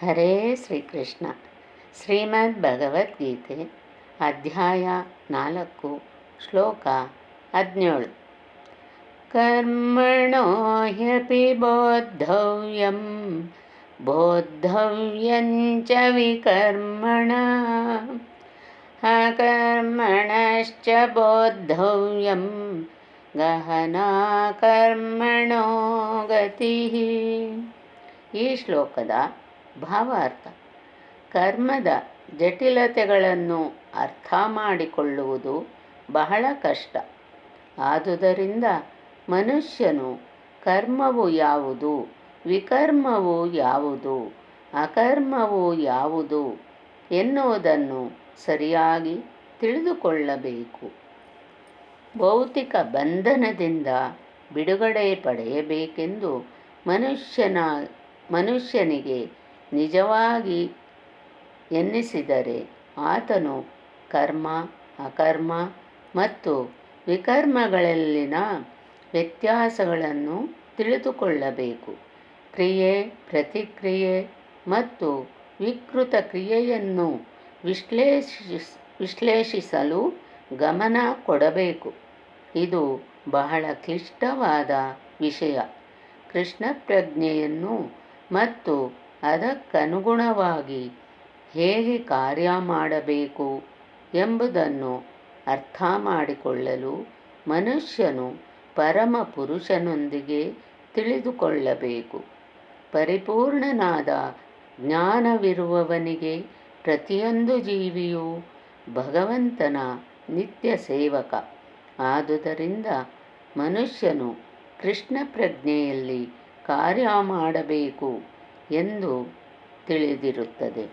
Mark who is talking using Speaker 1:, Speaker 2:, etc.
Speaker 1: ಹರೇ ಶ್ರೀಕೃಷ್ಣ. ಶ್ರೀಮದ್ ಭಗವದ್ಗೀತೆ ಅಧ್ಯಾಯ 4 ಶ್ಲೋಕ 17. ಕರ್ಮಣೋ ಹ್ಯಪಿ ಬೋದ್ಧವ್ಯಂ ಬೋದ್ಧವ್ಯಂಚ ವಿಕರ್ಮಣಃ ಅಕರ್ಮಣಶ್ಚ ಬೋದ್ಧವ್ಯಂ ಗಹನಾ ಕರ್ಮಣೋ ಗತಿಃ. ಈ ಶ್ಲೋಕದ ಭಾವಾರ್ಥ: ಕರ್ಮದ ಜಟಿಲತೆಗಳನ್ನು ಅರ್ಥ ಮಾಡಿಕೊಳ್ಳುವುದು ಬಹಳ ಕಷ್ಟ. ಆದುದರಿಂದ ಮನುಷ್ಯನು ಕರ್ಮವು ಯಾವುದು, ವಿಕರ್ಮವು ಯಾವುದು, ಅಕರ್ಮವು ಯಾವುದು ಎನ್ನುವುದನ್ನು ಸರಿಯಾಗಿ ತಿಳಿದುಕೊಳ್ಳಬೇಕು. ಭೌತಿಕ ಬಂಧನದಿಂದ ಬಿಡುಗಡೆ ಪಡೆಯಬೇಕೆಂದು ಮನುಷ್ಯನಿಗೆ ನಿಜವಾಗಿ ಎನ್ನಿಸಿದರೆ ಆತನು ಕರ್ಮ, ಅಕರ್ಮ ಮತ್ತು ವಿಕರ್ಮಗಳಲ್ಲಿನ ವ್ಯತ್ಯಾಸಗಳನ್ನು ತಿಳಿದುಕೊಳ್ಳಬೇಕು. ಕ್ರಿಯೆ, ಪ್ರತಿಕ್ರಿಯೆ ಮತ್ತು ವಿಕೃತ ಕ್ರಿಯೆಯನ್ನು ವಿಶ್ಲೇಷಿಸಲು ಗಮನ ಕೊಡಬೇಕು. ಇದು ಬಹಳ ಕ್ಲಿಷ್ಟವಾದ ವಿಷಯ. ಕೃಷ್ಣ ಪ್ರಜ್ಞೆಯನ್ನು ಮತ್ತು ಅದಕ್ಕನುಗುಣವಾಗಿ ಹೇಗೆ ಕಾರ್ಯ ಮಾಡಬೇಕು ಎಂಬುದನ್ನು ಅರ್ಥ ಮಾಡಿಕೊಳ್ಳಲು ಮನುಷ್ಯನು ಪರಮ ಪುರುಷನೊಂದಿಗೆ ತಿಳಿದುಕೊಳ್ಳಬೇಕು. ಪರಿಪೂರ್ಣನಾದ ಜ್ಞಾನವಿರುವವನಿಗೆ ಪ್ರತಿಯೊಂದು ಜೀವಿಯೂ ಭಗವಂತನ ನಿತ್ಯ ಸೇವಕ. ಆದುದರಿಂದ ಮನುಷ್ಯನು ಕೃಷ್ಣ ಪ್ರಜ್ಞೆಯಲ್ಲಿ ಕಾರ್ಯ ಮಾಡಬೇಕು ಎಂದು ತಿಳಿದಿರುತ್ತದೆ.